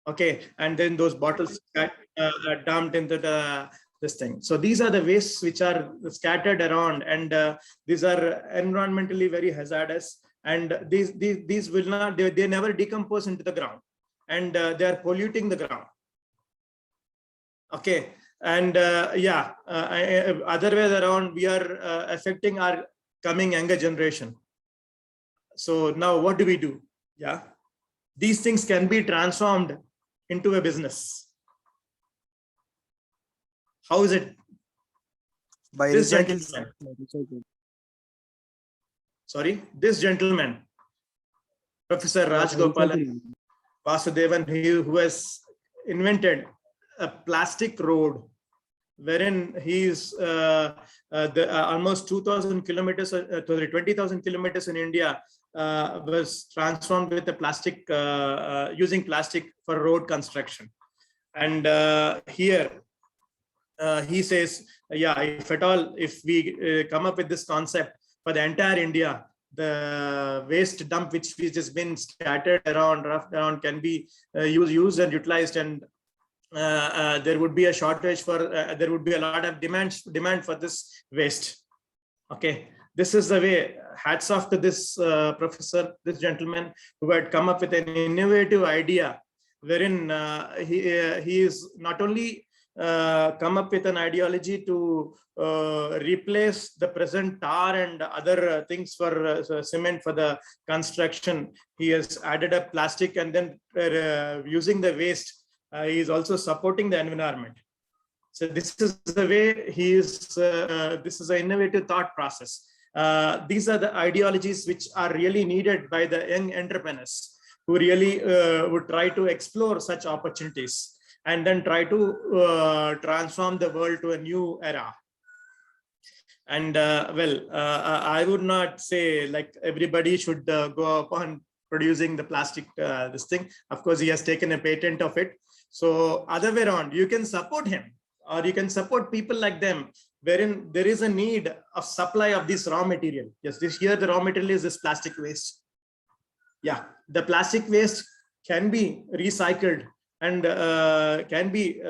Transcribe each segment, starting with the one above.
Okay, and then those bottles got dumped into this thing. So these are the wastes which are scattered around, and these are environmentally very hazardous, and these will not, they never decompose into the ground, and they are polluting the ground. Okay, and other way around, we are affecting our coming younger generation. So now what do we do? Yeah, these things can be transformed into a business. How is it? By This recycling. gentleman, sorry, this gentleman, Professor Rajgopalan Vasudevan, who has invented a plastic road, wherein he is almost 2,000 kilometers, 20,000 kilometers in India was transformed with the plastic, using plastic for road construction. And here he says, yeah, if at all, if we come up with this concept for the entire India, the waste dump which has been scattered around, roughed around, can be used and utilized, and there would be a shortage for, there would be a lot of demand for this waste. Okay, this is the way. Hats off to this professor, this gentleman, who had come up with an innovative idea, wherein he is not only come up with an ideology to replace the present tar and other things for cement for the construction. He has added up plastic, and then using the waste, he is also supporting the environment. So this is the way he is. This is an innovative thought process. These are the ideologies which are really needed by the young entrepreneurs, who really would try to explore such opportunities and then try to transform the world to a new era. And I would not say like everybody should go upon producing the plastic this thing. Of course, he has taken a patent of it. So other way around, you can support him, or you can support people like them, wherein there is a need of supply of this raw material. Yes, this here the raw material is this plastic waste. Yeah, the plastic waste can be recycled and can be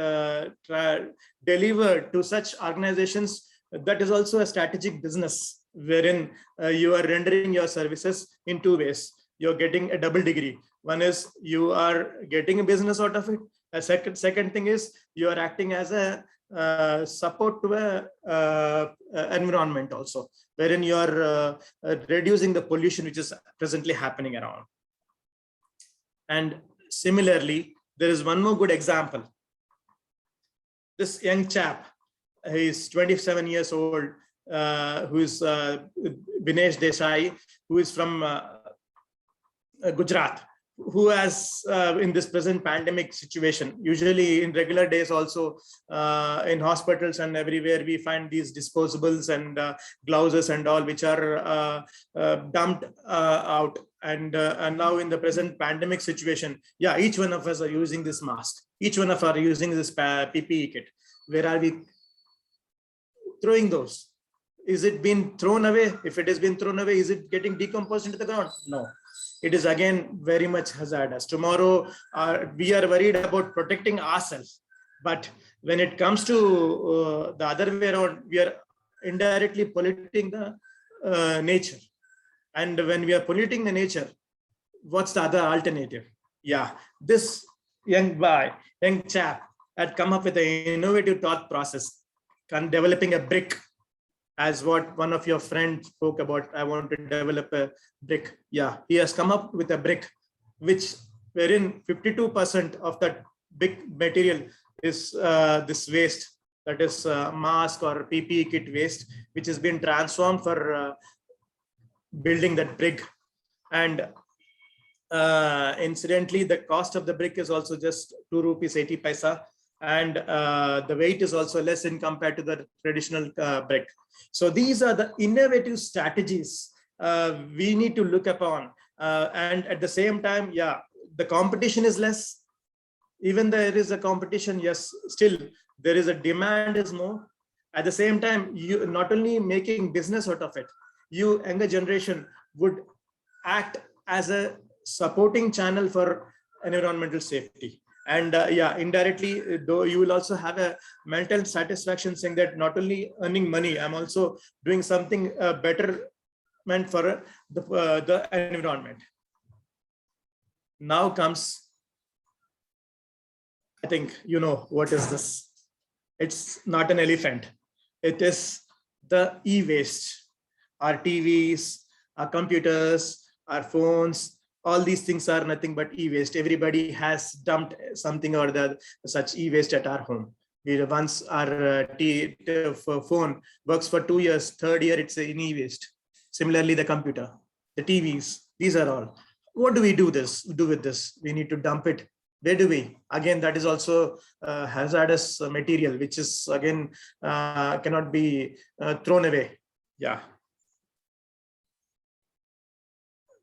delivered to such organizations. That is also a strategic business, wherein you are rendering your services in two ways. You're getting a double degree. One is you are getting a business out of it. A second thing is you are acting as a support to a environment also, wherein you are reducing the pollution which is presently happening around. And similarly, there is one more good example. This young chap, he's 27 years old, who is Binesh Desai, who is from Gujarat, who has in this present pandemic situation, usually in regular days also, in hospitals and everywhere, we find these disposables and gloves and all, which are dumped out. And now in the present pandemic situation, yeah, each one of us are using this mask. Each one of us are using this PPE kit. Where are we throwing those? Is it being thrown away? If it has been thrown away, is it getting decomposed into the ground? No. It is again very much hazardous. Tomorrow, we are worried about protecting ourselves. But when it comes to the other way around, we are indirectly polluting the nature. And when we are polluting the nature, what's the other alternative? Yeah, this young chap had come up with an innovative thought process, developing a brick, as what one of your friends spoke about. I want to develop a brick. Yeah, he has come up with a brick, which wherein 52% of that big material is this waste, that is mask or PPE kit waste, which has been transformed for building that brick. And incidentally, the cost of the brick is also just 2 rupees 80 paisa. And the weight is also less in compared to the traditional brick. So these are the innovative strategies we need to look upon. And at the same time, yeah, the competition is less. Even there is a competition, yes, still there is a demand is more. At the same time, you not only making business out of it, you younger generation would act as a supporting channel for environmental safety. And yeah, indirectly, though, you will also have a mental satisfaction saying that not only earning money, I'm also doing something better meant for the environment. Now comes, I think you know what is this. It's not an elephant. It is the e-waste. Our TVs, our computers, our phones, all these things are nothing but e-waste. Everybody has dumped something or the such e-waste at our home. Once our phone works for 2 years, third year it's an e-waste. Similarly, the computer, the TVs, these are all. What do we do with this? We need to dump it. Where do we? Again, that is also hazardous material, which is again cannot be thrown away. Yeah.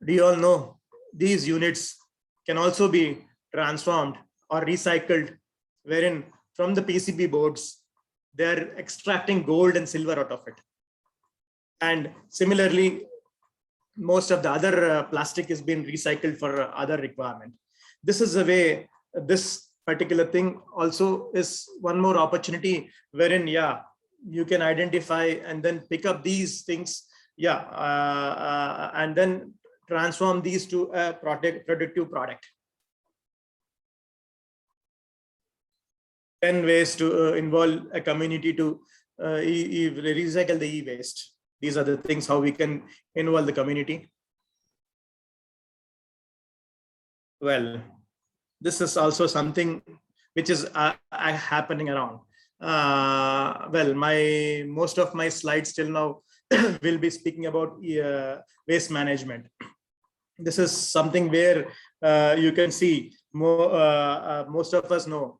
Do you all know these units can also be transformed or recycled, wherein from the PCB boards, they're extracting gold and silver out of it. And similarly, most of the other plastic is being recycled for other requirement. This is a way, this particular thing also is one more opportunity wherein, yeah, you can identify and then pick up these things, yeah, and then transform these to a productive product. 10 ways to involve a community to recycle the e-waste. These are the things how we can involve the community. Well, this is also something which is happening around. Well, most of my slides till now will be speaking about waste management. This is something where you can see most of us know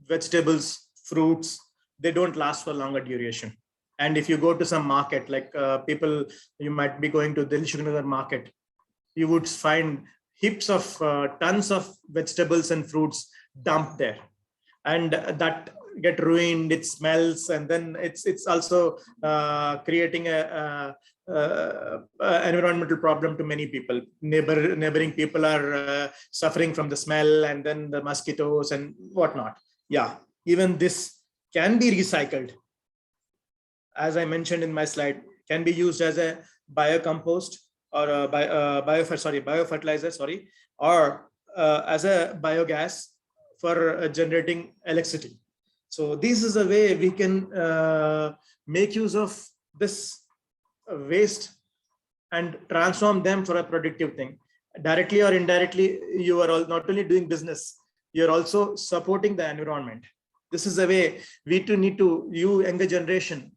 vegetables, fruits, they don't last for longer duration. And if you go to some market, like people, you might be going to Delhi Shuknagar market, you would find heaps of tons of vegetables and fruits dumped there, and that get ruined, it smells, and then it's also creating a environmental problem to many people. Neighboring people are suffering from the smell, and then the mosquitoes and whatnot. Yeah, even this can be recycled, as I mentioned in my slide, can be used as a biocompost or a biofertilizer, or as a biogas for generating electricity. So this is a way we can make use of this waste and transform them for a productive thing. Directly or indirectly, you are not only doing business, you're also supporting the environment. This is a way we too need to, you younger generation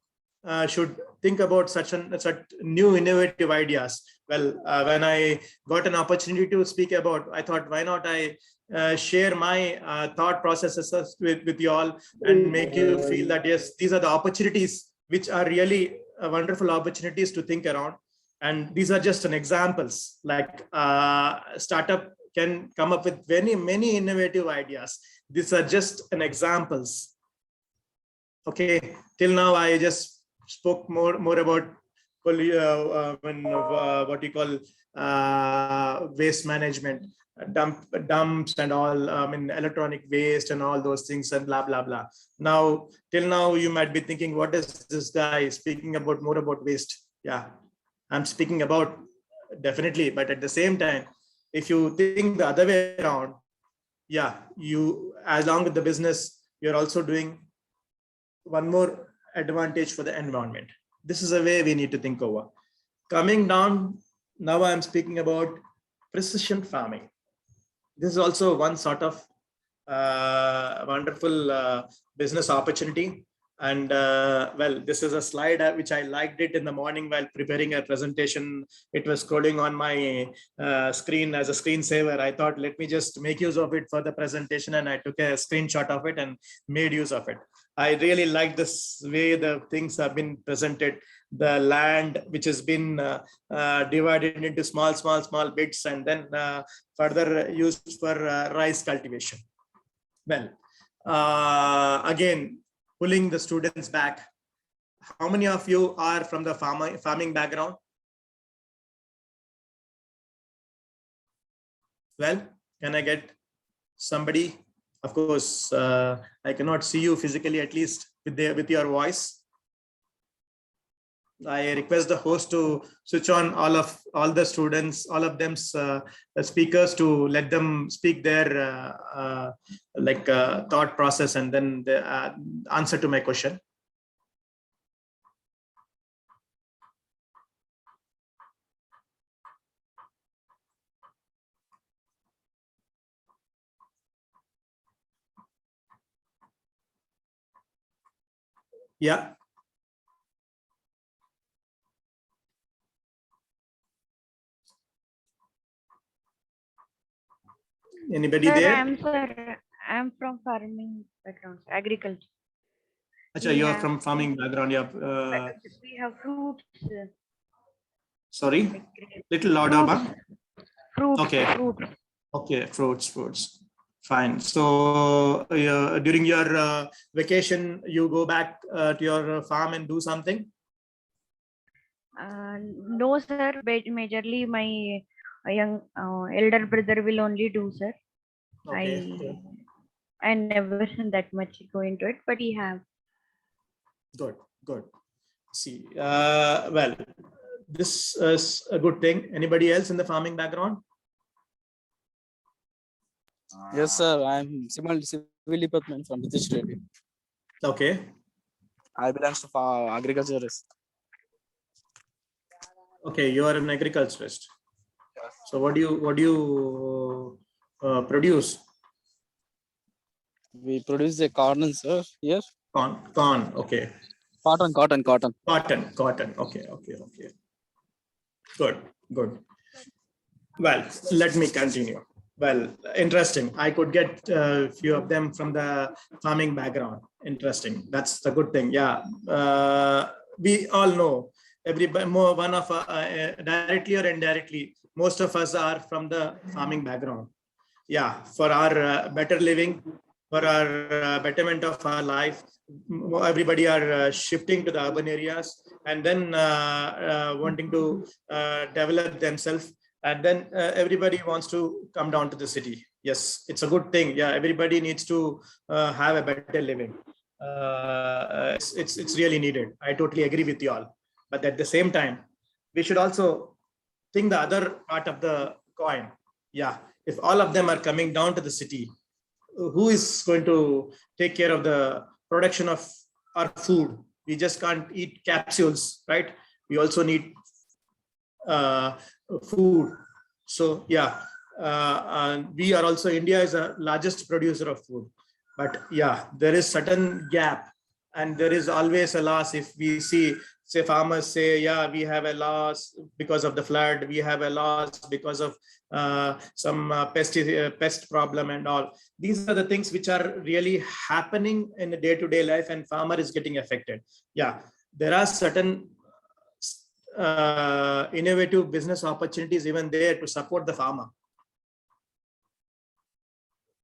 should think about such new innovative ideas. Well, when I got an opportunity to speak about, I thought, why not I share my thought processes with you all and make you feel that, yes, these are the opportunities which are really wonderful opportunities to think around. And these are just an examples, like startup can come up with many innovative ideas. These are just an examples. Okay, till now I just spoke more about what you call waste management, dumps and all, electronic waste and all those things and blah blah blah. Now till now you might be thinking, what is this guy speaking about more about waste? Yeah, I'm speaking about definitely, but at the same time, if you think the other way around, yeah, you, along with the business, you're also doing one more advantage for the environment. This is a way we need to think over. Coming down, now I'm speaking about precision farming. This is also one sort of wonderful business opportunity. And well, this is a slide which I liked it in the morning while preparing a presentation. It was scrolling on my screen as a screensaver. I thought, let me just make use of it for the presentation, and I took a screenshot of it and made use of it. I really like this way the things have been presented. The land which has been divided into small bits and then further used for rice cultivation. Well, again, pulling the students back. How many of you are from the farming background? Well, can I get somebody Of course, I cannot see you physically, at least with your voice. I request the host to switch on all the students, all of them speakers, to let them speak their thought process and then the answer to my question. Yeah. Anybody Sir, there? I'm from farming background, agriculture. Achha, you are from farming background. Yeah. We have fruits. Sorry, Like little louder, ma. Fruits. Okay. Fruits. Okay, fruits. Fine. So during your vacation, you go back to your farm and do something? No, sir. Majorly, my young elder brother will only do, sir. Okay. I never that much go into it, but he have. Good. See, well, this is a good thing. Anybody else in the farming background? Yes, sir. I'm civil department from British Reddy. Okay. I belong to agriculturist. Okay, you are an agriculturist. So what do you produce? We produce the corn, sir. Here. Corn. Okay. Cotton. Cotton. Okay. Good. Well, let me continue. Well, interesting. I could get a few of them from the farming background. Interesting. That's the good thing. Yeah. We all know one of directly or indirectly, most of us are from the farming background. Yeah. For our better living, for our betterment of our life, everybody are shifting to the urban areas and then wanting to develop themselves, and then everybody wants to come down to the city. Yes, it's a good thing. Yeah, everybody needs to have a better living. It's really needed. I totally agree with you all, but at the same time, we should also think the other part of the coin. Yeah, if all of them are coming down to the city, who is going to take care of the production of our food? We just can't eat capsules, right? We also need food. So yeah, we are also, India is the largest producer of food, but yeah, there is certain gap, and there is always a loss. If we see, say, farmers say, yeah, we have a loss because of the flood, we have a loss because of some pest problem and all. These are the things which are really happening in the day-to-day life, and farmer is getting affected. Yeah, there are certain innovative business opportunities even there to support the farmer.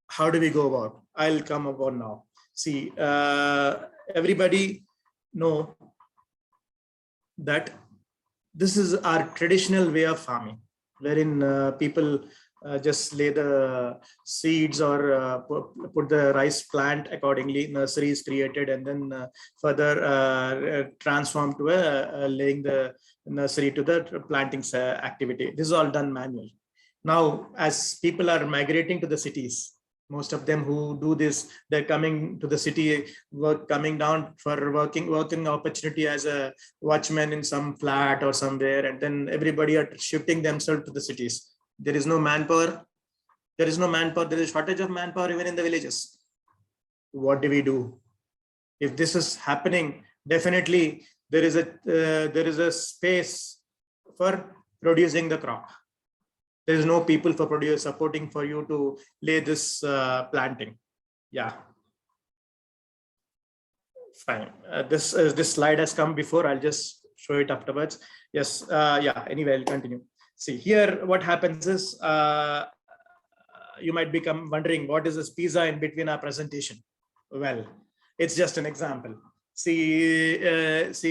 How do we go about? I'll come about now. See, everybody know that this is our traditional way of farming, wherein people just lay the seeds or put the rice plant accordingly. Nursery is created and then further transformed to laying the nursery to the planting activity. This is all done manually. Now, as people are migrating to the cities, most of them who do this, they're coming to the city, coming down for working opportunity as a watchman in some flat or somewhere, and then everybody are shifting themselves to the cities. There is no manpower. There is a shortage of manpower even in the villages. What do we do? If this is happening, definitely there is a space for producing the crop. There is no people for supporting for you to lay this planting. Yeah. Fine. This slide has come before. I'll just show it afterwards. Yes. Yeah. Anyway, I'll continue. See here, what happens is you might become wondering, what is this pizza in between our presentation? Well, it's just an example. See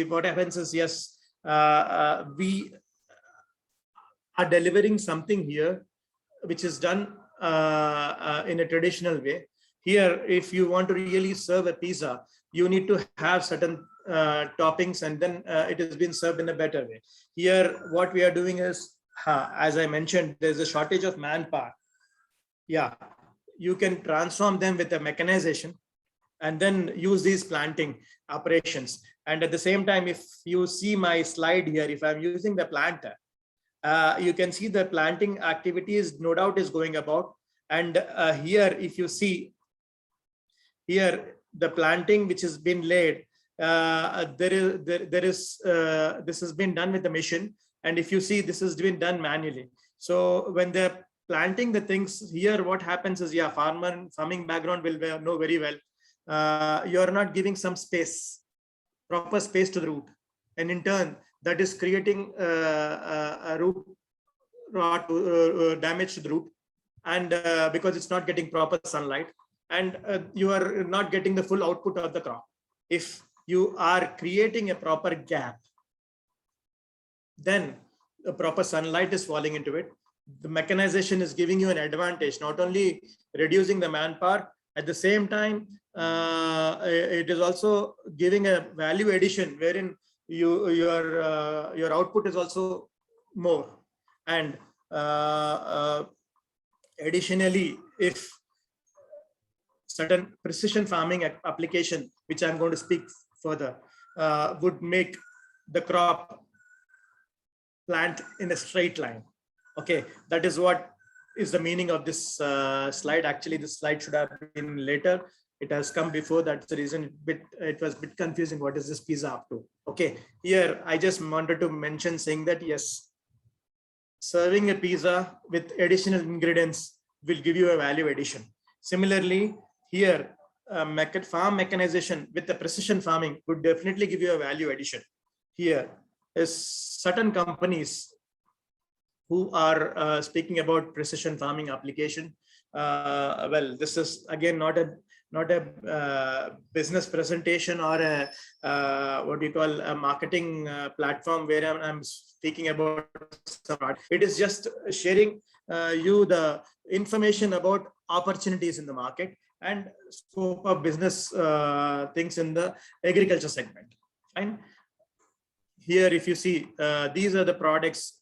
what happens is, yes, we are delivering something here which is done in a traditional way, Here, if you want to really serve a pizza, you need to have certain toppings, and then it has been served in a better way. Here, what we are doing is, as I mentioned, there's a shortage of manpower. Yeah, you can transform them with a mechanization and then use these planting operations. And at the same time, if you see my slide here, if I'm using the planter, you can see the planting activities no doubt is going about. And here, if you see here, the planting which has been laid, this has been done with the machine. And if you see, this has been done manually. So when they're planting the things here, what happens is, yeah, farming background will know very well. You're not giving some space, proper space to the root. And in turn, that is creating a root rot, damage to the root. And because it's not getting proper sunlight, and you are not getting the full output of the crop. If you are creating a proper gap, then the proper sunlight is falling into it. The mechanization is giving you an advantage, not only reducing the manpower, at the same time, it is also giving a value addition wherein your output is also more. And additionally, if certain precision farming application, which I'm going to speak further, would make the crop plant in a straight line. Okay, that is what is the meaning of this slide. Actually, this slide should have been later. It has come before. That's the reason it was a bit confusing. What is this pizza up to? Okay, here I just wanted to mention saying that yes, serving a pizza with additional ingredients will give you a value addition. Similarly, here farm mechanization with the precision farming would definitely give you a value addition. Here is certain companies who are speaking about precision farming application. Well, this is again not a business presentation or a what do you call a marketing platform where I'm speaking about some art. It is just sharing you the information about opportunities in the market and scope of business things in the agriculture segment. And here, if you see, these are the products.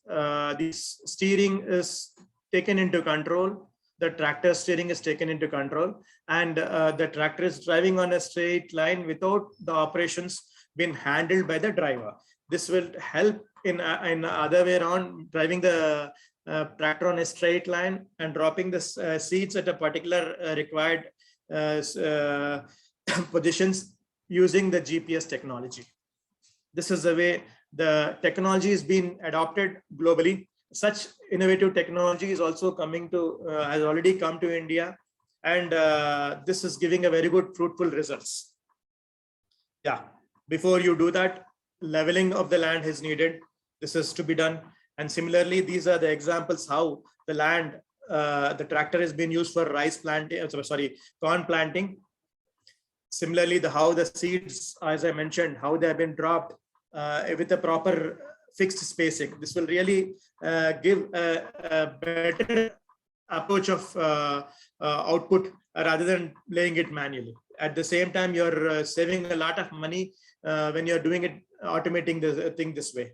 This steering is taken into control. The tractor steering is taken into control, and the tractor is driving on a straight line without the operations being handled by the driver. This will help in other way around, driving the tractor on a straight line and dropping the seeds at a particular required positions using the GPS technology. This is the way the technology is being adopted globally. Such innovative technology is also coming to, has already come to India, and this is giving a very good fruitful results. Yeah, before you do that, leveling of the land is needed. This is to be done. And similarly, these are the examples how the land, the tractor has been used for rice planting, corn planting. Similarly, how the seeds, as I mentioned, how they have been dropped with a proper fixed spacing. This will really give a better approach of output rather than laying it manually. At the same time, you're saving a lot of money when you're doing it, automating the thing this way.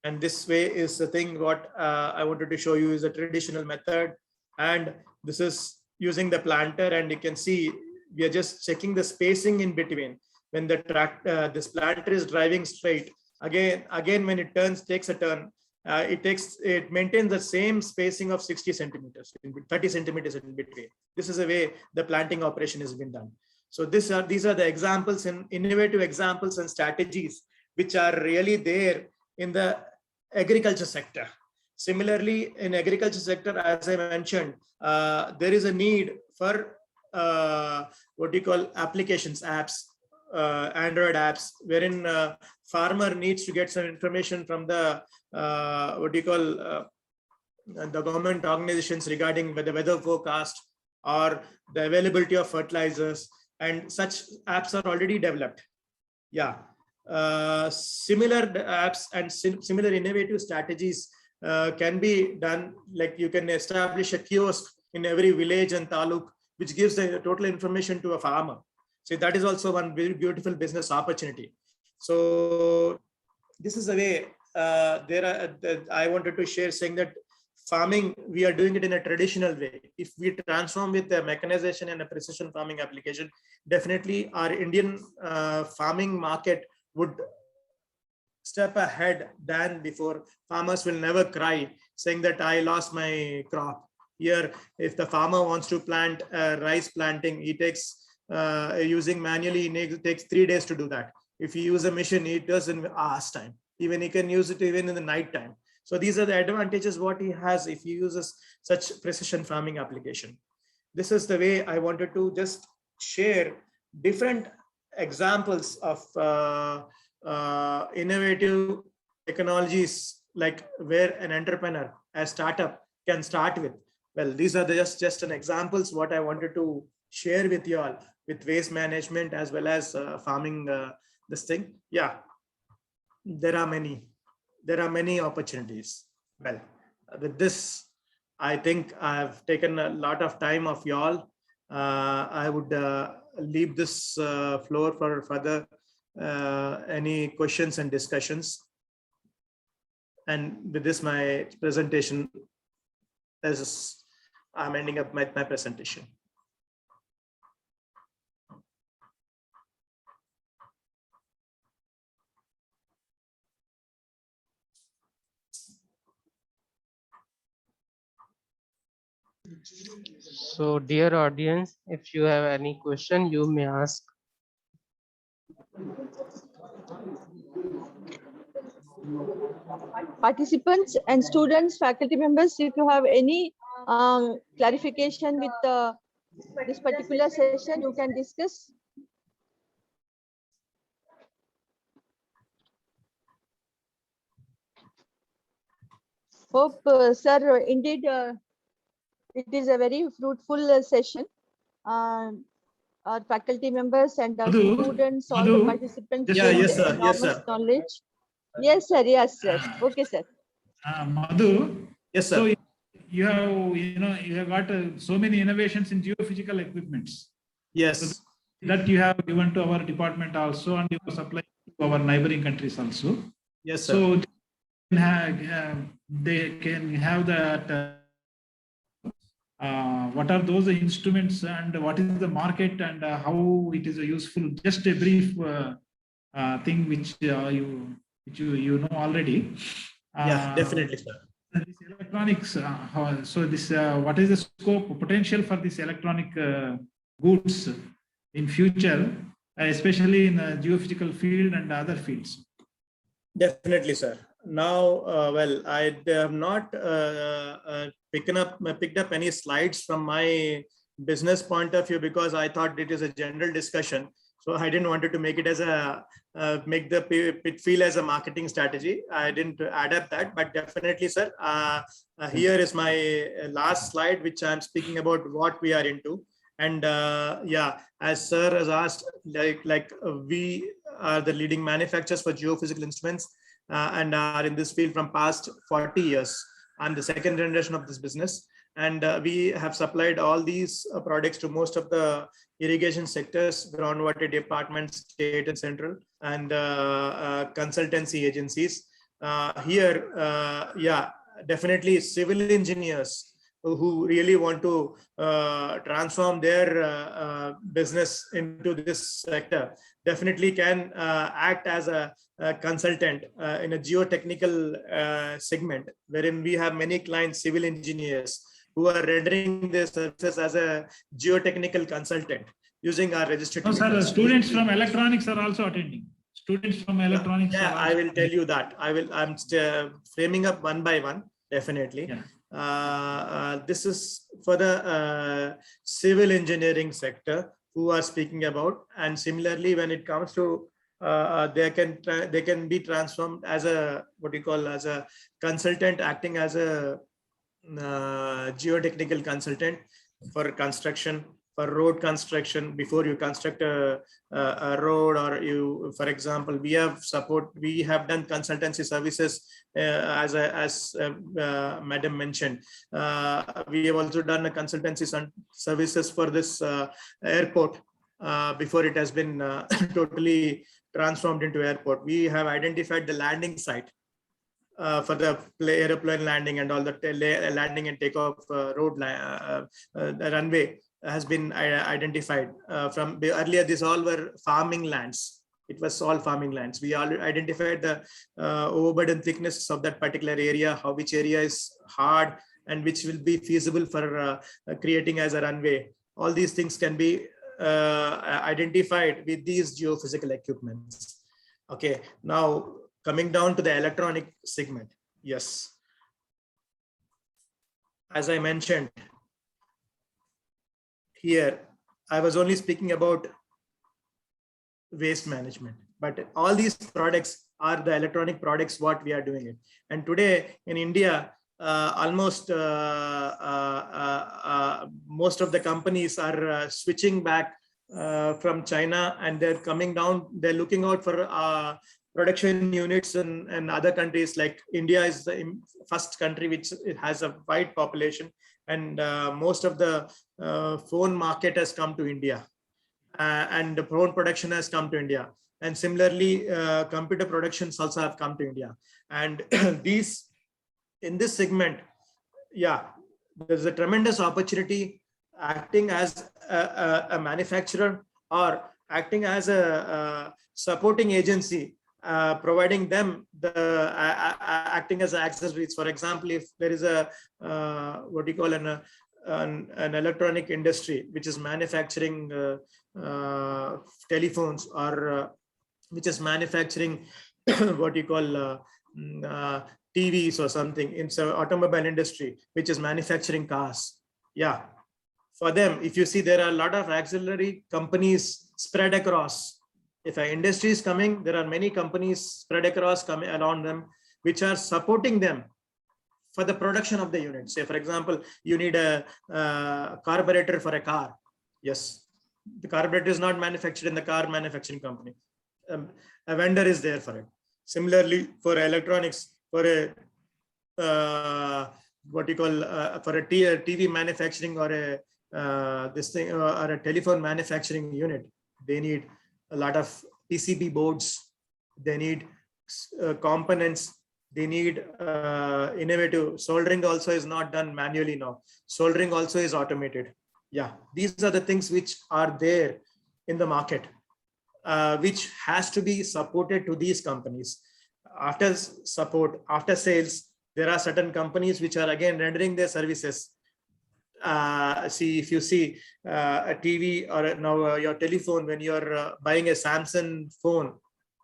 And this way is the thing what I wanted to show you is a traditional method. And this is using the planter, and you can see we are just checking the spacing in between. When the this planter is driving straight, again when it takes a turn, it maintains the same spacing of 60 centimeters, 30 centimeters in between. This is the way the planting operation has been done. So these are the examples and innovative examples and strategies which are really there in the agriculture sector. Similarly, in agriculture sector, as I mentioned, there is a need for what you call applications, apps, Android apps, wherein farmer needs to get some information from the what you call the government organizations regarding the weather forecast or the availability of fertilizers, and such apps are already developed. Yeah, similar apps and similar innovative strategies can be done. Like you can establish a kiosk in every village and taluk, which gives the total information to a farmer. So that is also one very beautiful business opportunity. So this is the way I wanted to share, saying that farming, we are doing it in a traditional way. If we transform with the mechanization and a precision farming application, definitely our Indian farming market would step ahead than before. Farmers will never cry saying that I lost my crop. Here, if the farmer wants to plant rice planting, he takes using manually, it takes 3 days to do that. If you use a machine, it does in hours time. Even he can use it even in the night time. So these are the advantages what he has if he uses such precision farming application. This is the way I wanted to just share different examples of innovative technologies, like where an entrepreneur, a startup can start with. Well, these are just an examples what I wanted to share with you all, with waste management as well as farming this thing. Yeah, there are many opportunities. Well, with this, I think I've taken a lot of time of y'all. I would leave this floor for further any questions and discussions. And with this, my presentation I'm ending up my presentation. So, dear audience, if you have any question, you may ask. Participants and students, faculty members, if you have any clarification with this particular session, you can discuss. Hope, sir, indeed, it is a very fruitful session. Our faculty members and our students, all the participants, Yes, sir. enormous knowledge. Yes, sir. Yes, sir. Okay, sir. Madhu. Yes, sir. So you have got so many innovations in geophysical equipments. Yes. So that you have given to our department also, and you are supplying to our neighboring countries also. Yes, sir. So they can have that. What are those instruments, and what is the market, and how it is useful? Just a brief thing which you know already. Yeah, definitely, sir. This electronics. What is the scope potential for this electronic goods in future, especially in the geophysical field and other fields? Definitely, sir. Now, well, I have not picked up any slides from my business point of view, because I thought it is a general discussion. So I didn't want to make it as a make the pit feel as a marketing strategy. I didn't add up that, but definitely, sir. Here is my last slide, which I'm speaking about what we are into. And yeah, as sir has asked, we are the leading manufacturers for geophysical instruments and are in this field from past 40 years. I'm the second generation of this business. And we have supplied all these products to most of the irrigation sectors, groundwater departments, state and central, and consultancy agencies. Yeah, definitely civil engineers who really want to transform their business into this sector definitely can act as a consultant in a geotechnical segment, wherein we have many clients, civil engineers, who are rendering their services as a geotechnical consultant using our registered. No, sir, students from electronics are also attending. Students from electronics. Yeah, I will tell you that. I'm framing up one by one, definitely. Yeah. This is for the civil engineering sector who are speaking about, and similarly, when it comes to they can be transformed as a as a consultant, acting as a geotechnical consultant for construction, for road construction. Before you construct a road, or you, for example, we have done consultancy services, as Madam mentioned. We have also done a consultancy services for this airport before it has been totally transformed into airport. We have identified the landing site for the aeroplane landing and all the landing and takeoff road the runway has been identified. From earlier, these all were farming lands. It was all farming lands. We all identified the overburden thickness of that particular area, which area is hard and which will be feasible for creating as a runway. All these things can be identified with these geophysical equipments. Okay, now coming down to the electronic segment. Yes. As I mentioned here, I was only speaking about waste management, but all these products are the electronic products what we are doing it. And today in India, almost most of the companies are switching back from China, and they're coming down. They're looking out for production units in other countries. Like India is the first country which has a wide population, and most of the phone market has come to India, and the phone production has come to India. And similarly, computer productions also have come to India. And these, in this segment, yeah, there's a tremendous opportunity acting as a manufacturer or acting as a supporting agency, providing them the acting as accessories. For example, if there is a what do you call an electronic industry which is manufacturing telephones, or which is manufacturing what you call TVs or something. It's an automobile industry which is manufacturing cars. Yeah, for them, if you see, there are a lot of auxiliary companies spread across. If an industry is coming, there are many companies spread across coming around them, which are supporting them for the production of the unit. Say, for example, you need a carburetor for a car. Yes, the carburetor is not manufactured in the car manufacturing company. A vendor is there for it. Similarly, for electronics, for a what you call for a TV manufacturing, or a this thing, or a telephone manufacturing unit, they need a lot of PCB boards. They need components. They need innovative soldering. Also is not done manually now. Soldering also is automated. Yeah, these are the things which are there in the market, which has to be supported to these companies. After support, after sales, there are certain companies which are again rendering their services. See, if you see a TV or now your telephone, when you're buying a Samsung phone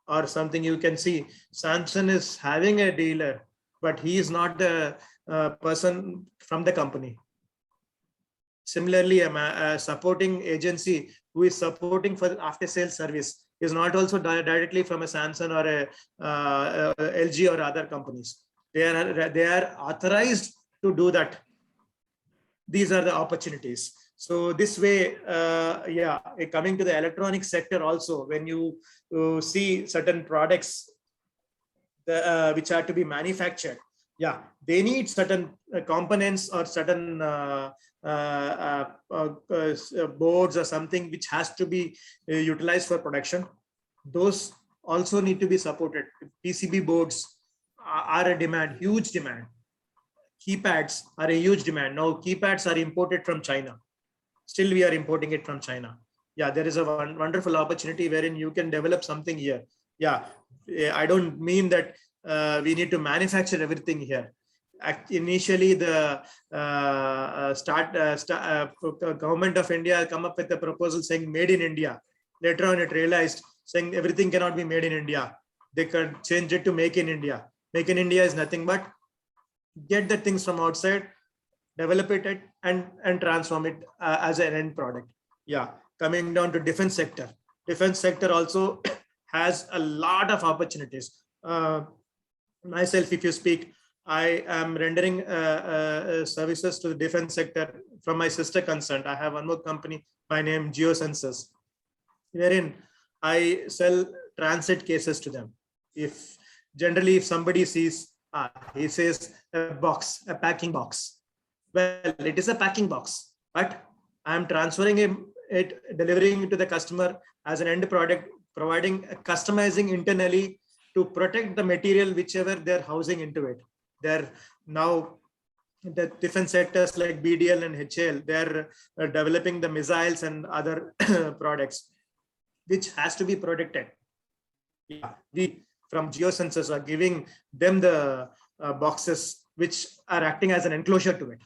or something, you can see Samsung is having a dealer, but he is not the person from the company. Similarly, a supporting agency who is supporting for after sales service is not also directly from a Samsung or a LG or other companies. They are authorized to do that. These are the opportunities. So this way, yeah, coming to the electronic sector also, when you see certain products which are to be manufactured, yeah, they need certain components or certain boards or something which has to be utilized for production. Those also need to be supported. PCB boards are a demand, huge demand. Keypads are a huge demand. Now keypads are imported from China. Still we are importing it from China. Yeah, there is a wonderful opportunity wherein you can develop something here. Yeah, I don't mean that we need to manufacture everything here. Initially, the government of India come up with a proposal saying made in India. Later on, it realized saying everything cannot be made in India. They could change it to make in India. Make in India is nothing but get the things from outside, develop it and transform it as an end product. Yeah, coming down to defense sector. Defense sector also has a lot of opportunities. Myself, if you speak, I am rendering services to the defense sector from my sister concern. I have one more company by name Geosensors, wherein I sell transit cases to them. If generally if somebody sees, he says a box, a packing box. Well, it is a packing box, but I'm transferring it, delivering it to the customer as an end product, providing customizing internally to protect the material whichever they're housing into it. They're now the defense sectors like BDL and HAL, they're developing the missiles and other products, which has to be protected. Yeah, we from Geosensors are giving them the boxes which are acting as an enclosure to it.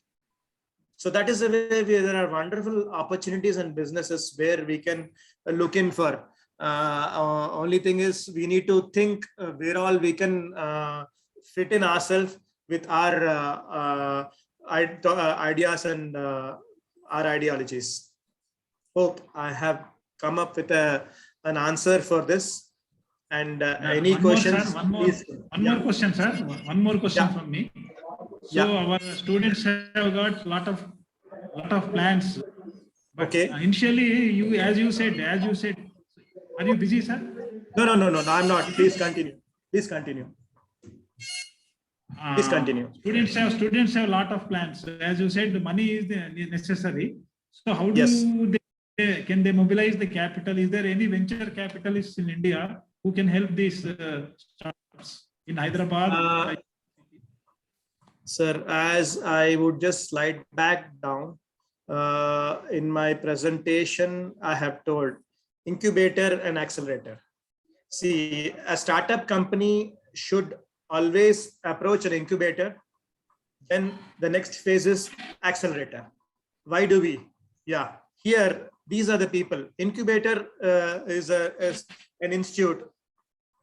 So that is the way there are wonderful opportunities and businesses where we can look in for. Only thing is we need to think where all we can fit in ourselves with our ideas and our ideologies. Hope I have come up with an answer for this. And any one more, questions? sir, one more Yeah. question, sir. One more question Yeah. from me. So Yeah. our students have got lot of plans. But Okay. initially, as you said, are you busy, sir? No, I'm not. Please continue. Please continue. Please continue. Students have a lot of plans. As you said, the money is necessary. So how do Yes. can they mobilize the capital? Is there any venture capitalists in India who can help these startups in Hyderabad? Sir, as I would just slide back down, in my presentation, I have told incubator and accelerator. See, a startup company should always approach an incubator. Then the next phase is accelerator. Why do we? Yeah, here, these are the people. Incubator is an institute,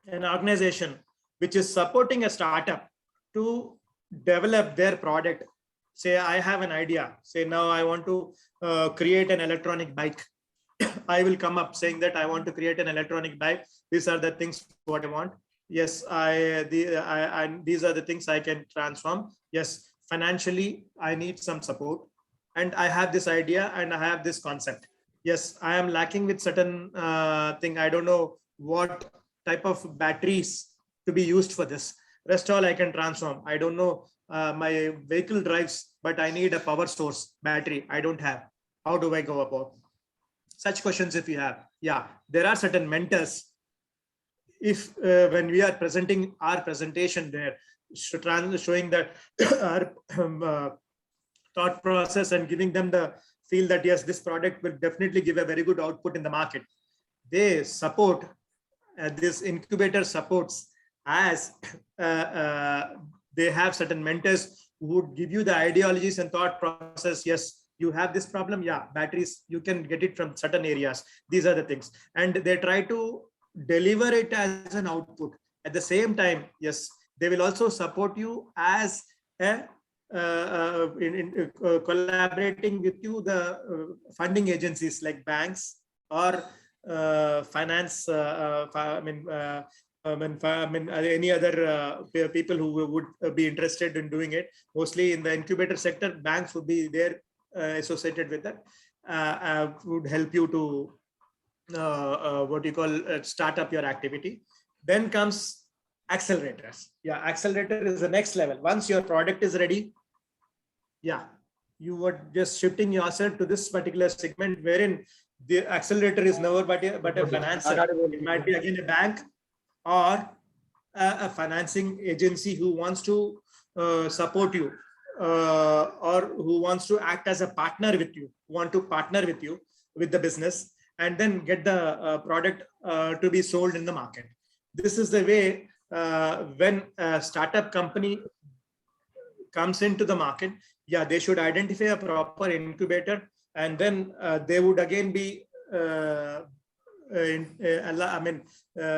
an organization which is supporting a startup to develop their product. Say, I have an idea. Say, now I want to create an electronic bike. I will come up saying that I want to create an electronic bike. These are the things what I want. Yes, these are the things I can transform. Yes, financially, I need some support. And I have this idea and I have this concept. Yes, I am lacking with certain thing. I don't know what type of batteries to be used for this. Rest all I can transform. I don't know. My vehicle drives, but I need a power source battery. I don't have. How do I go about? Such questions if you have. Yeah, there are certain mentors. If when we are presenting our presentation there, showing that our thought process and giving them the feel that yes, this product will definitely give a very good output in the market. They support, this incubator supports as they have certain mentors who would give you the ideologies and thought process. Yes, you have this problem. Yeah, batteries, you can get it from certain areas. These are the things. And they try to deliver it as an output. At the same time, yes, they will also support you as a collaborating with you, the funding agencies like banks or finance, any other people who would be interested in doing it. Mostly in the incubator sector, banks would be there associated with that, would help you to what you call start up your activity. Then comes accelerators. Yeah, accelerator is the next level. Once your product is ready, yeah, you were just shifting yourself to this particular segment wherein the accelerator is never but a financer. It might be again a bank or a financing agency who wants to support you or who wants to act as a partner with you, want to partner with you with the business and then get the product to be sold in the market. This is the way when a startup company comes into the market, yeah, they should identify a proper incubator, and then they would again be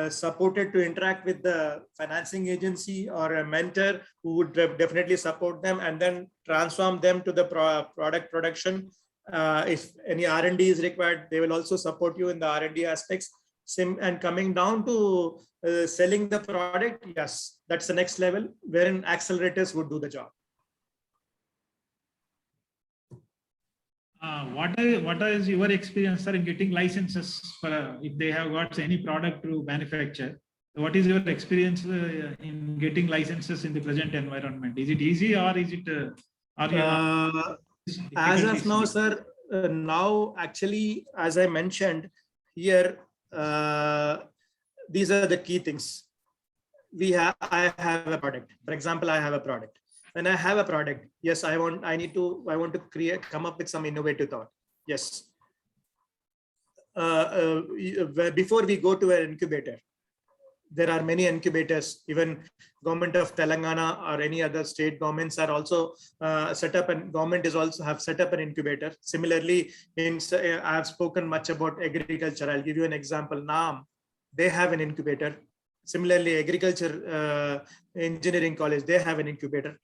supported to interact with the financing agency or a mentor who would definitely support them and then transform them to the product production. If any R&D is required, they will also support you in the R&D aspects. And coming down to selling the product, yes, that's the next level wherein accelerators would do the job. What is your experience, sir, in getting licenses for if they have got any product to manufacture? What is your experience in getting licenses in the present environment? Is it easy or is it? Are you As of difficulties? now, sir, now actually, as I mentioned here, these are the key things. I have a product. For example, I have a product. When I have a product, yes, I want to come up with some innovative thought. Yes. Before we go to an incubator, there are many incubators. Even government of Telangana or any other state governments are also set up, and government is also have set up an incubator. Similarly, I have spoken much about agriculture. I'll give you an example. NAM, they have an incubator. Similarly, agriculture engineering college, they have an incubator.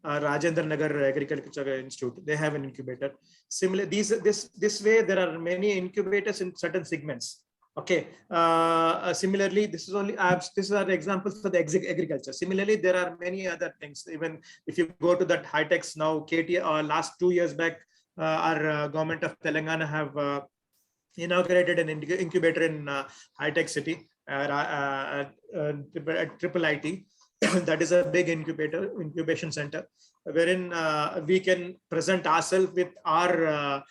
Rajendra Nagar Agriculture Institute, they have an incubator. Similarly, this way there are many incubators in certain segments. Okay. Similarly, this is our examples for the agriculture. Similarly, there are many other things. Even if you go to that high techs now, last 2 years back, our government of Telangana have inaugurated an incubator in high tech city, Triple IT. That is a big incubation center, wherein we can present ourselves with our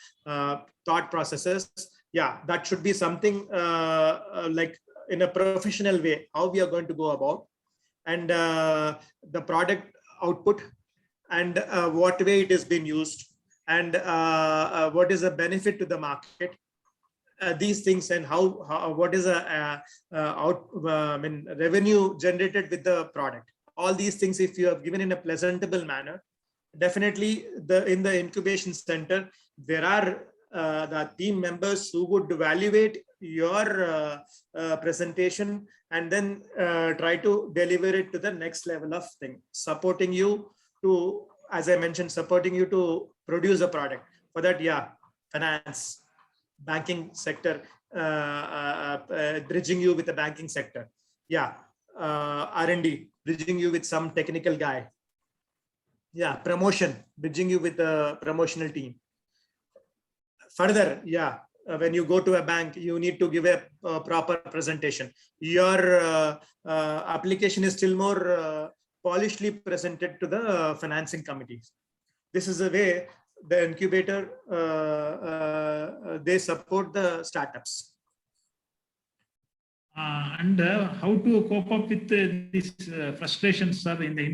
thought processes. Yeah, that should be something like in a professional way, how we are going to go about, and the product output, and what way it is being used, and what is the benefit to the market. These things, and what is revenue generated with the product. All these things, if you have given in a presentable manner, definitely in the incubation center, there are the team members who would evaluate your presentation and then try to deliver it to the next level of thing, supporting you to, as I mentioned, supporting you to produce a product. For that, yeah, finance, banking sector, bridging you with the banking sector. Yeah, R&D, bridging you with some technical guy. Yeah, promotion, bridging you with the promotional team. Further, yeah, when you go to a bank, you need to give a proper presentation. Your application is still more polishedly presented to the financing committees. This is a way the incubator, they support the startups. And how to cope up with these frustrations, sir, in the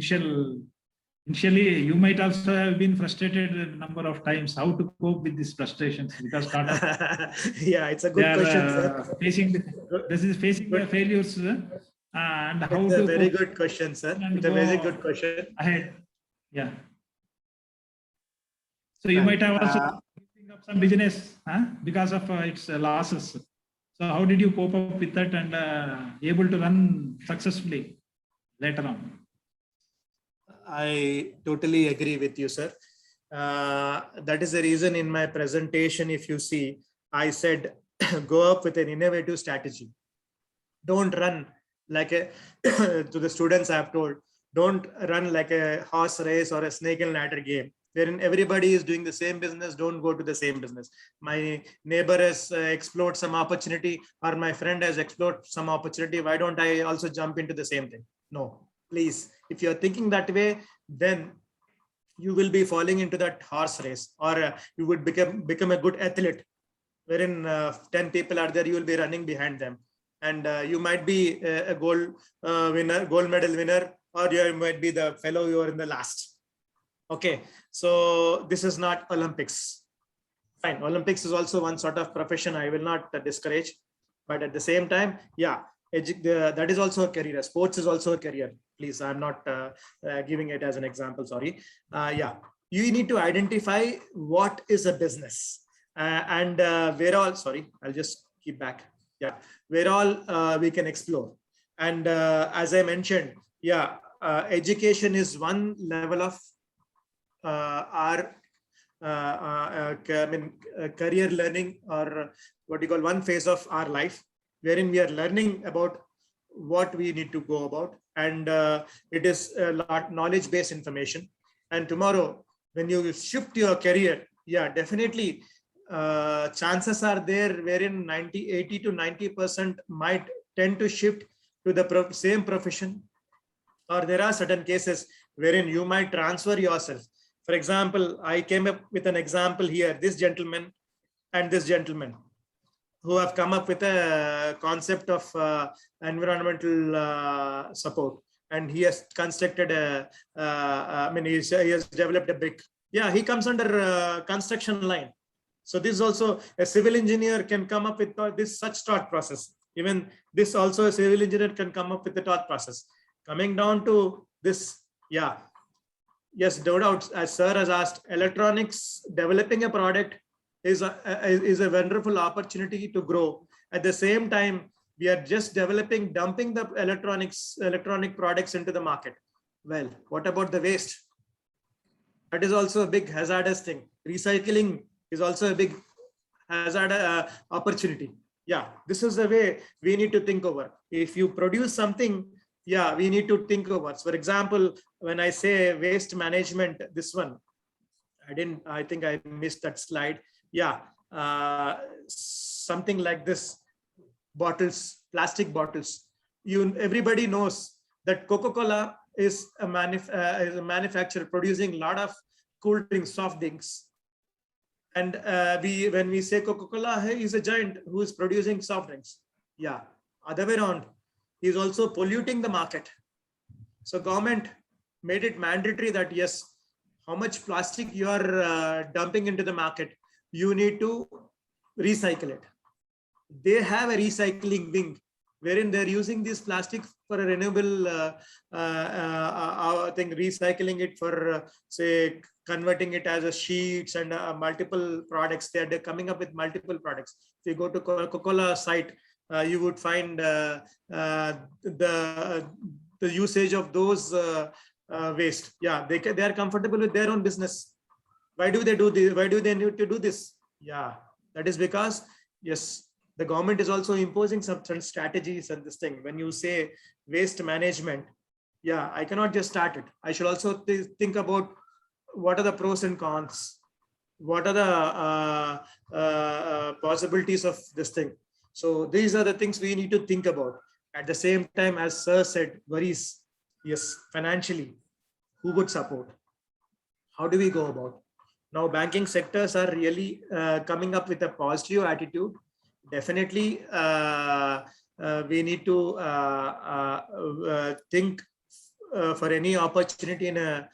initially you might also have been frustrated a number of times. How to cope with these frustrations? Because yeah, it's a good question, sir. Facing the failures, and how it's to a very good question, sir. It's a very good question. Ahead. Yeah. So you might have also giving up some business because of its losses. So how did you cope up with that and able to run successfully later on? I totally agree with you, sir. That is the reason in my presentation, if you see, I said, go up with an innovative strategy. Don't run like a, to the students I have told, don't run like a horse race or a snake and ladder game, wherein everybody is doing the same business. Don't go to the same business. My neighbor has explored some opportunity, or my friend has explored some opportunity. Why don't I also jump into the same thing? No, please. If you're thinking that way, then you will be falling into that horse race, or you would become a good athlete, wherein 10 people are there, you will be running behind them. And you might be a gold medal winner, or you might be the fellow you are in the last. Okay, so this is not Olympics. Fine, Olympics is also one sort of profession. I will not discourage, but at the same time, yeah, that is also a career. Sports is also a career. Please, I'm not giving it as an example. Sorry. Yeah, you need to identify what is a business and where all. Sorry, I'll just keep back. Yeah, where all we can explore. And as I mentioned, yeah, education is one level of our career learning, or what you call one phase of our life, wherein we are learning about what we need to go about, and it is a lot knowledge-based information. And tomorrow, when you shift your career, Yeah, definitely. Chances are there wherein 80 to 90% might tend to shift to the same profession, or there are certain cases wherein you might transfer yourself. For example, I came up with an example here, this gentleman and this gentleman who have come up with a concept of environmental support, and he has constructed he has developed a brick. Yeah, he comes under construction line. So this is also a civil engineer can come up with this such thought process. Even this also a civil engineer can come up with the thought process. Coming down to this, yeah, yes, no doubt, as sir has asked, electronics, developing a product is a wonderful opportunity to grow. At the same time, we are just dumping the electronic products into the market. Well, what about the waste? That is also a big hazardous thing. Recycling is also a big hazard opportunity. Yeah, this is the way we need to think over. If you produce something, yeah, we need to think over. So for example, when I say waste management, this one, I think I missed that slide. Yeah, something like this, bottles, plastic bottles. Everybody knows that Coca-Cola is a manufacturer producing a lot of cool drinks, soft drinks. And when we say Coca-Cola, he is a giant who is producing soft drinks. Yeah, other way around, he is also polluting the market. So government made it mandatory that yes, how much plastic you are dumping into the market, you need to recycle it. They have a recycling wing wherein they're using this plastic for a renewable thing, recycling it for say converting it as a sheets and multiple products. They're coming up with multiple products. If you go to Coca-Cola site, you would find the usage of those waste. Yeah, they are comfortable with their own business. Why do they do this? Why do they need to do this? Yeah, that is because yes, the government is also imposing some strategies and this thing. When you say waste management, yeah, I cannot just start it. I should also think about what are the pros and cons, what are the possibilities of this thing. So these are the things we need to think about. At the same time, as sir said, worries, yes, financially, who would support? How do we go about? Now, banking sectors are really coming up with a positive attitude. Definitely, we need to think for any opportunity in a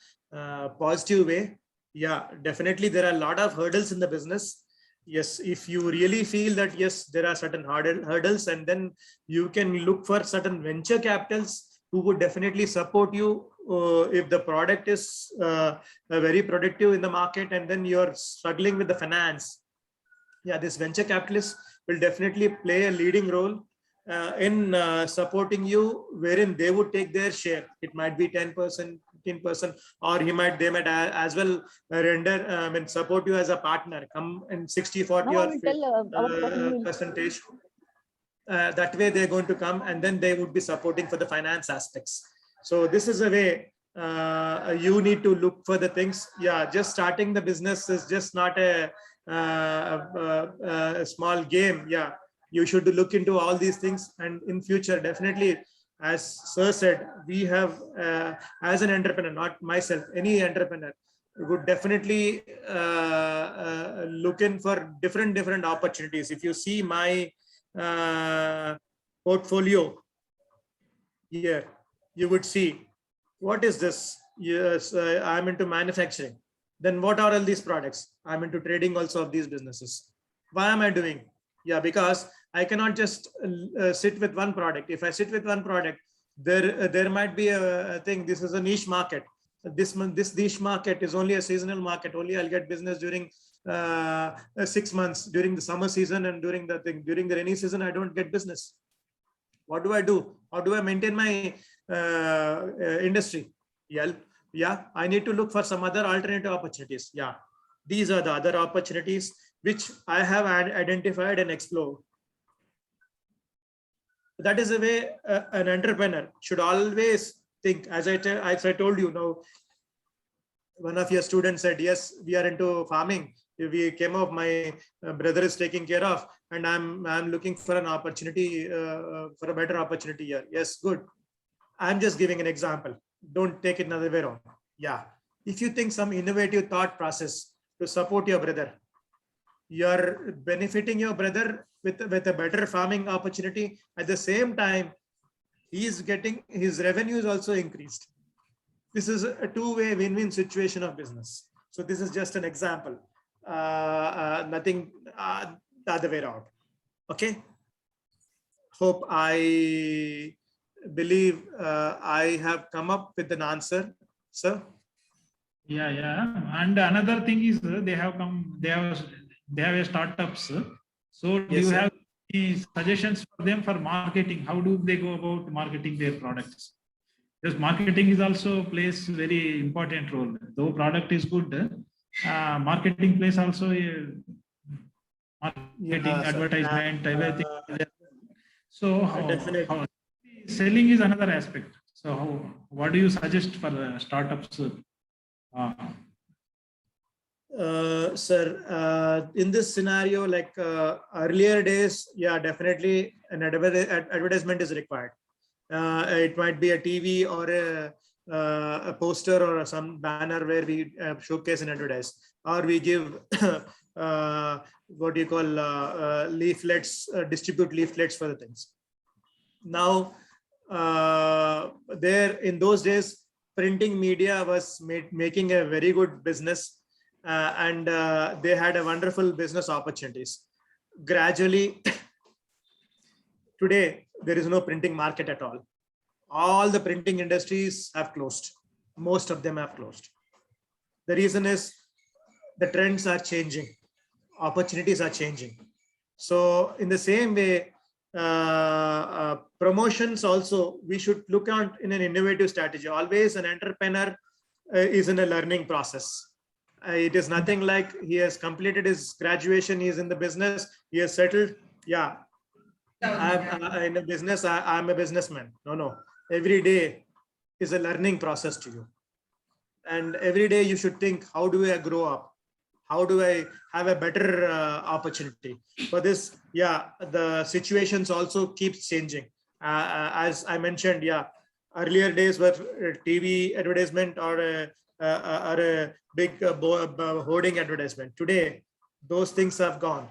positive way. Yeah, definitely, there are a lot of hurdles in the business. Yes, if you really feel that yes, there are certain hurdles, and then you can look for certain venture capitals who would definitely support you if the product is very productive in the market, and then you're struggling with the finance. Yeah, this venture capitalists will definitely play a leading role in supporting you, wherein they would take their share. It might be 10%, 15%, or they might as well render support you as a partner. Come in 60, 40 or percentage. That way they're going to come, and then they would be supporting for the finance aspects. So this is a way you need to look for the things. Yeah, just starting the business is just not a small game. Yeah, you should look into all these things, and in future, definitely, as sir said, we have as an entrepreneur, not myself, any entrepreneur would definitely look in for different opportunities. If you see my portfolio here, you would see, what is this? Yes, I'm into manufacturing. Then what are all these products? I'm into trading also of these businesses. Why am I doing? Yeah, because I cannot just sit with one product. If I sit with one product, there might be a thing. This is a niche market. This niche market is only a seasonal market. Only I'll get business during 6 months, during the summer season, and during the rainy season, I don't get business. What do I do? How do I maintain my industry? Yeah, I need to look for some other alternative opportunities. Yeah, these are the other opportunities which I have identified and explored. That is the way an entrepreneur should always think. As I told you, now, one of your students said, yes, we are into farming. we came up, my brother is taking care of, and I'm looking for an opportunity, for a better opportunity here. Yes, good. I'm just giving an example. Don't take it another way around. Yeah. If you think some innovative thought process to support your brother, you're benefiting your brother with a better farming opportunity. At the same time, he is getting his revenue is also increased. This is a two-way win-win situation of business. So this is just an example. Nothing the other way around. Okay. Hope I believe I have come up with an answer, sir. Yeah, yeah. And another thing is they have a startups. So do Yes, you sir. have any suggestions for them for marketing? How do they go about marketing their products? Because marketing is also plays very important role. Though product is good, marketing plays also a marketing, Yeah, sir. advertisement, everything. So Definitely. how selling is another aspect. So what do you suggest for startups? Sir, in this scenario, like earlier days, yeah, definitely an advertisement is required. It might be a TV or a poster or some banner where we showcase and advertise, or we give what do you call leaflets, distribute leaflets for the things. Now, there in those days, printing media was making a very good business, and they had a wonderful business opportunities. Gradually, today there is no printing market at all. All the printing industries have closed. Most of them have closed. The reason is the trends are changing, opportunities are changing. So in the same way, promotions also, we should look at in an innovative strategy. Always an entrepreneur is in a learning process. It is nothing like he has completed his graduation, he is in the business, he has settled. Yeah, I'm in a business, I'm a businessman. No. Every day is a learning process to you. And every day you should think, how do I grow up? How do I have a better opportunity? For this, yeah, the situations also keeps changing. As I mentioned, yeah, earlier days were TV advertisement or a big hoarding advertisement. Today, those things have gone.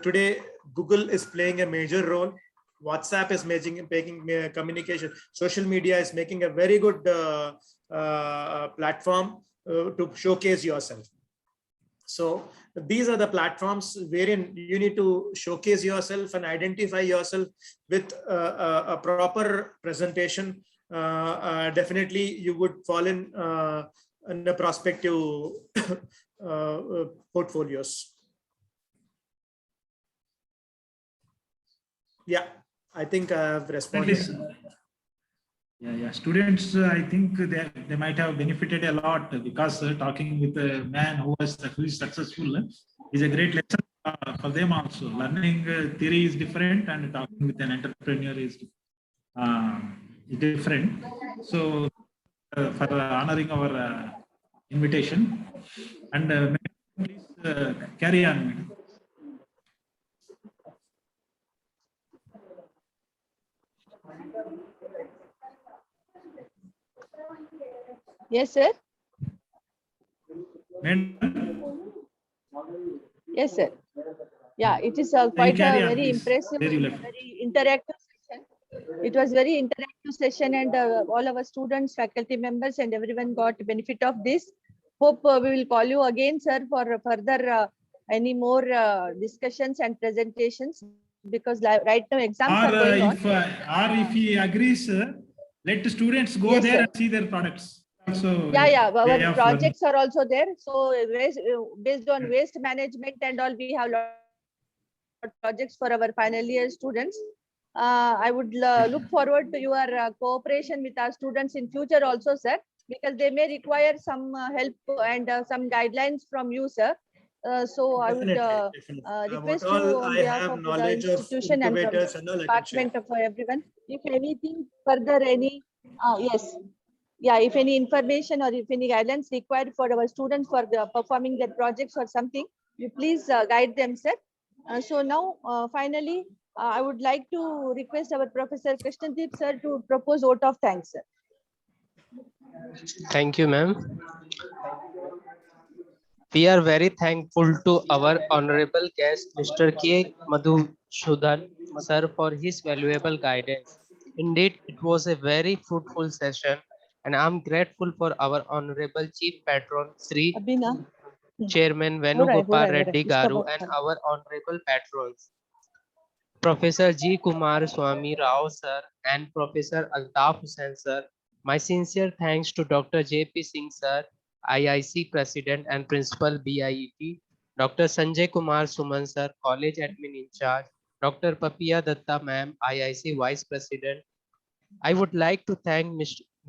Today, Google is playing a major role. WhatsApp is making communication. Social media is making a very good platform to showcase yourself. So these are the platforms wherein you need to showcase yourself and identify yourself with a proper presentation. Definitely, you would fall in the prospective portfolios. Yeah, I think I have responded. Yeah. Students, I think they might have benefited a lot because talking with a man who is successful is a great lesson for them also. Learning theory is different and talking with an entrepreneur is different. So for honoring our invitation, and please carry on. Yes, sir. Madam? Yes, sir. Yeah, it is quite a carry on, very please. impressive, Where you left. very interactive session. It was very interactive session, and all our students, faculty members, and everyone got benefit of this. Hope we will call you again, sir, for further any more discussions and presentations, because right now exams are going on. Or if he agrees, let the students go Yes, there sir. and see their products. So Yeah, way our of projects are also there. So based on waste management and all, we have lot of projects for our final year students. I would look forward to your cooperation with our students in future also, sir, because they may require some help and some guidelines from you, sir. So I would Definitely. request What you all on I behalf have of the knowledge of institution and from incubators the and all I can share. department for everyone. If anything further, any yes. yeah, if any information or if any guidance required for our students for the performing their projects or something, you please guide them, sir. So now, finally, I would like to request our Professor Krishnadeep sir to propose vote of thanks, sir. Thank you, ma'am. We are very thankful to our honorable guest, Mr. K. Madhusudhan sir, for his valuable guidance. Indeed, it was a very fruitful session, and I'm grateful for our honorable chief patron, Sri Abhina. Chairman हो रहा है, Venugopal हो रहा है, Reddy इसका Garu, बात and कर। our honorable patrons, Professor G. Kumar Swami Rao sir and Professor Altaf Hussain sir. My sincere thanks to Dr. J.P. Singh sir, IIC President and Principal BIET, Dr. Sanjay Kumar Suman sir, College Admin in charge, Dr. Papiya Datta ma'am, IIC Vice President. I would like to thank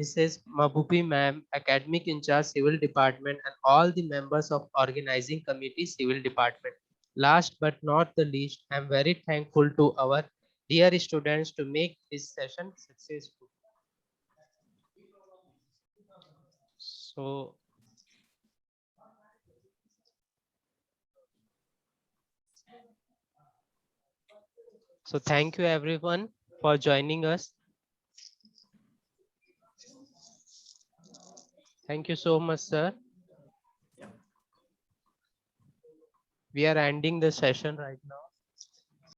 Mrs. Mabubi ma'am, Academic in charge Civil Department, and all the members of Organizing Committee Civil Department. Last but not the least, I am very thankful to our dear students to make this session successful. So thank you everyone for joining us. Thank you so much, sir. We are ending the session right now.